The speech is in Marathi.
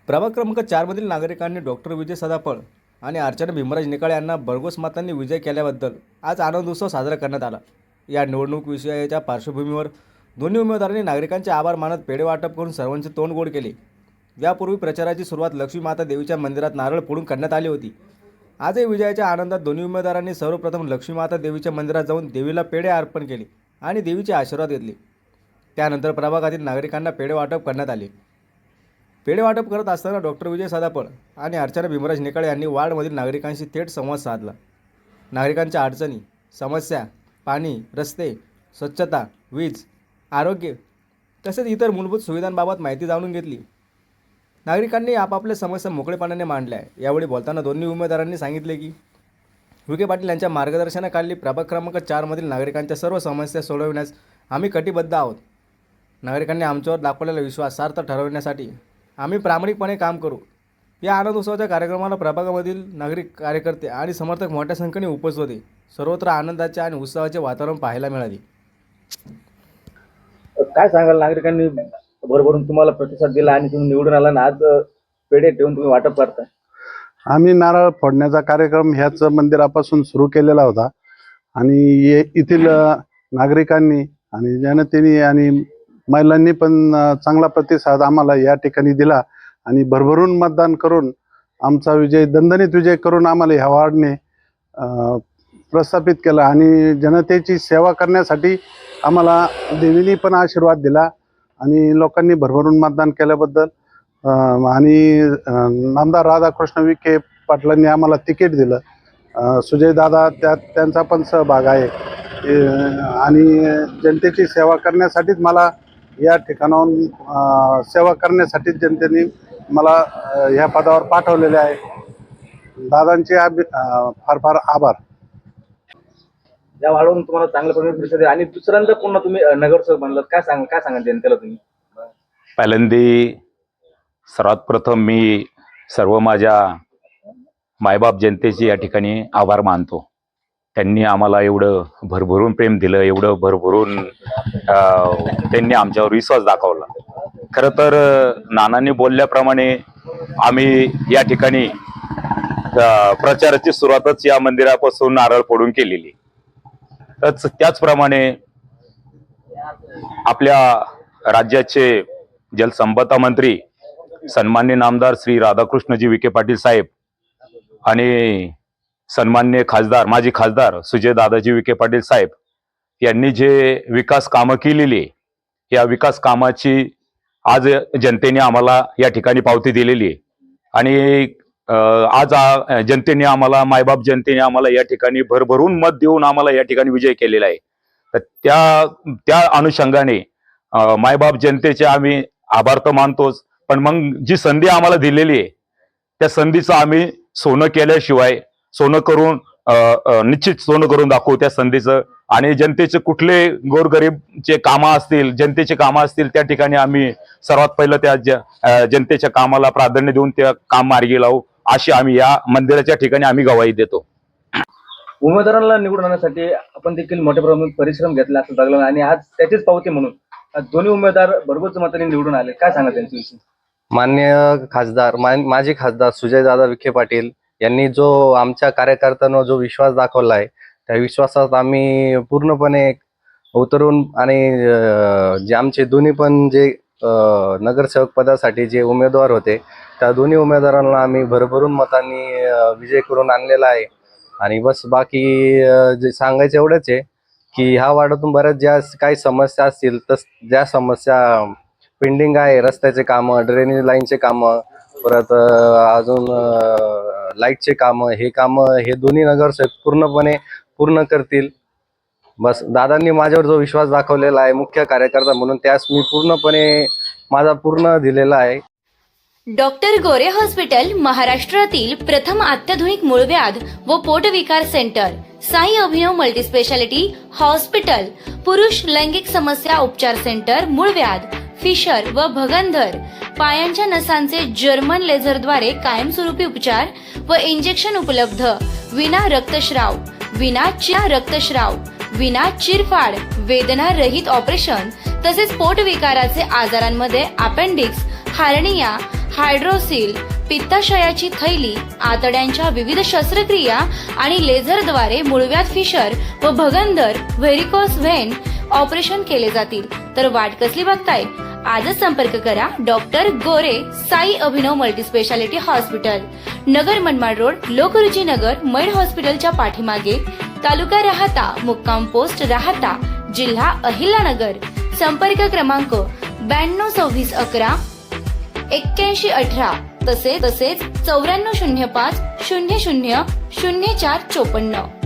प्रभाग क्रमांक 4मधील नागरिकांनी डॉक्टर विजय सदाफळ आणि अर्चना भीमराज निकाळे यांना भरघोस मतांनी विजय केल्याबद्दल आज आनंद उत्सव साजरा करण्यात आला। या निवडणूक विषयाच्या पार्श्वभूमीवर दोन्ही उमेदवारांनी नागरिकांचे आभार मानत पेढे वाटप करून सर्वांचे तोंड गोड केले। यापूर्वी प्रचाराची सुरुवात लक्ष्मी माता देवीच्या मंदिरात नारळ फोडून करण्यात आली होती। आजही विजयाच्या आनंदात दोन्ही उमेदवारांनी सर्वप्रथम लक्ष्मी माता देवीच्या मंदिरात जाऊन देवीला पेढे अर्पण केले आणि देवीचे आशीर्वाद घेतले। त्यानंतर प्रभागातील नागरिकांना पेढे वाटप करण्यात आले। पेढे वाटप करत असताना डॉक्टर विजय सदाफळ आणि अर्चना भीमराज निकाळे यांनी वार्डमधील नागरिकांशी थेट संवाद साधला। नागरिकांच्या अडचणी, समस्या, पाणी, रस्ते, स्वच्छता, वीज, आरोग्य तसेच इतर मूलभूत सुविधांबाबत माहिती जाणून घेतली। नागरिकांनी आपापल्या समस्या मोकळेपणाने मांडल्या। यावेळी बोलताना दोन्ही उमेदवारांनी सांगितले की विखे पाटील यांच्या मार्गदर्शनाखाली प्रभाग क्रमांक 4मधील नागरिकांच्या सर्व समस्या सोडविण्यास आम्ही कटिबद्ध आहोत। नागरिकांनी आमच्यावर दाखवलेला विश्वास सार्थ ठरवण्यासाठी आम्ही प्रामाणिकपणे काम करू। या आनंद उत्सवाच्या कार्यक्रमाला प्रभागामधील नागरिक, कार्यकर्ते आणि समर्थक मोठ्या संख्येने उपस्थित होते। सर्वत्र आनंदाचे आणि उत्सवाचे वातावरण पाहायला मिळाले। काय सांगाल, नागरिकांनी भरभरून तुम्हाला प्रतिसाद दिला आणि तुम्ही निवडून आला आणि आज पेढे ठेवून तुम्ही वाटप करताय? आम्ही नारळ फोडण्याचा कार्यक्रम ह्याच मंदिरापासून सुरू केलेला होता आणि येथील नागरिकांनी आणि जनतेने आणि महिलांनी पण चांगला प्रतिसाद आम्हाला या ठिकाणी दिला आणि भरभरून मतदान करून आमचा विजय, दणदणीत विजय करून आम्हाला ह्या वार्डने प्रस्थापित केला आणि जनतेची सेवा करण्यासाठी आम्हाला देवीने पण आशीर्वाद दिला आणि लोकांनी भरभरून मतदान केल्याबद्दल आणि आमदार राधाकृष्ण विखे पाटलांनी आम्हाला तिकीट दिलं। सुजय दादा त्यांचा पण सहभाग आहे आणि जनतेची सेवा करण्यासाठीच मला या ठिकाणाहून सेवा करण्यासाठी जनतेने मला ह्या पदावर पाठवलेले आहे। दादांचे फार फार आभार। या वाढवून तुम्हाला चांगल्या प्रमाणात प्रतिसाद दिला आणि दुसऱ्यांदा पुन्हा तुम्ही नगरसेवक बनलात, काय सांगाल जनतेला तुम्ही? पहिल्यांदी सर्वात प्रथम मी सर्व माझ्या मायबाप जनतेचे या ठिकाणी आभार मानतो। त्यांनी आम्हाला एवढं भरभरून प्रेम दिलं, एवढं भरभरून त्यांनी आमच्यावर विश्वास दाखवला। खरं तर नानांनी बोलल्याप्रमाणे आम्ही या ठिकाणी प्रचाराची सुरुवातच या मंदिरापासून नारळ फोडून केलेली। त्याचप्रमाणे आपल्या राज्याचे जलसंपदा मंत्री सन्माननीय नामदार श्री राधाकृष्णजी विखे पाटील साहेब आणि सन्माननीय खासदार, माजी खासदार सुजय दादाजी विखे पाटील साहेब यांनी जे विकास कामं केलेली, या विकास कामाची आज जनतेने आम्हाला या ठिकाणी पावती दिलेली आहे आणि आज जनतेने आम्हाला, मायबाप जनतेने आम्हाला या ठिकाणी भरभरून मत देऊन आम्हाला या ठिकाणी विजय केलेला आहे। तर त्या अनुषंगाने मायबाप जनतेचे आम्ही आभार तर मानतोच, पण मग जी संधी आम्हाला दिलेली आहे त्या संधीचं आम्ही सोनं केल्याशिवाय, सोनं करून निश्चित सोनं करून दाखवू त्या संधीचं। आणि जनतेचे कुठले गोरगरीबचे कामं असतील, जनतेचे कामं असतील, त्या ठिकाणी आम्ही सर्वात पहिलं त्या जनतेच्या कामाला प्राधान्य देऊन त्या काम मार्गी लावू, अशी आम्ही या मंदिराच्या ठिकाणी आम्ही गवाही देतो। उमेदवारांना निवडून आणण्यासाठी आपण देखील मोठ्या प्रमाणात परिश्रम घेतला असं लागलं आणि आज त्याचीच पावती म्हणून दोन्ही उमेदवार भरघोस मतांनी निवडून आले। काय सांगा त्यांच्याविषयी? माननीय खासदार, माजी खासदार सुजयदादा विखे पाटील यांनी जो आमच्या कार्यकर्त्यांवर जो विश्वास दाखवला आहे, त्या विश्वासात आम्ही पूर्णपणे उतरून आणि जे आमचे दोन्ही पण जे नगरसेवक पदासाठी जे उमेदवार होते त्या दोन्ही उमेदवारांना आम्ही भरभरून मतांनी विजय करून आणलेला आहे। आणि बस बाकी जे सांगायचं एवढंच आहे की ह्या वार्डातून बऱ्याच ज्या काही समस्या असतील, तर ज्या समस्या पेंडिंग आहे, रस्त्याचे कामं, ड्रेनेज लाईनचे कामं, परत अजून लाईटचे कामं, हे दोन्ही नगरसेवक पूर्णपणे पूर्ण करतील। बस दादांनी माझ्यावर जो विश्वास दाखवलेला आहे मुख्य कार्यकर्ता म्हणून, त्यास मी पूर्णपणे माझा पूर्ण दिलेला आहे। डॉक्टर गोरे हॉस्पिटल महाराष्ट्रातील प्रथम अत्याधुनिक मूळव्याध व पोटविकार सेंटर, साई अभिनव मल्टीस्पेशालिटी हॉस्पिटल, पुरुष लैंगिक समस्या उपचार सेंटर, मूळव्याध, फिशर व भगंदर, पायांच्या नसांचे जर्मन लेझरद्वारे कायमस्वरूपी उपचार व इंजेक्शन उपलब्ध, विना रक्तस्राव, विना चिरफाड, वेदना रहित ऑपरेशन तसेच पोटविकाराचे आजारांमध्ये अपेंडिक्स, हार्निया, हायड्रोसिल, पित्ताशयाची थैली, आतड्यांच्या विविध शस्त्रक्रिया आणि लेझरद्वारे मुळव्याध फिशर व भगंदर व्हेरिकोस व्हेन ऑपरेशन केले जातील. तर वाट कसली बघताय? आजच संपर्क करा डॉक्टर गोरे साई अभिनव multispeciality hospital, Nagar Manmad road, Lokruchi नगर, मैड हॉस्पिटलच्या पाठीमागे, तालुका राहाता, मुक्काम पोस्ट राहाता, जिल्हा अहिल्यानगर. संपर्क क्रमांक 922611 8118 तसेच 9405 00 0454.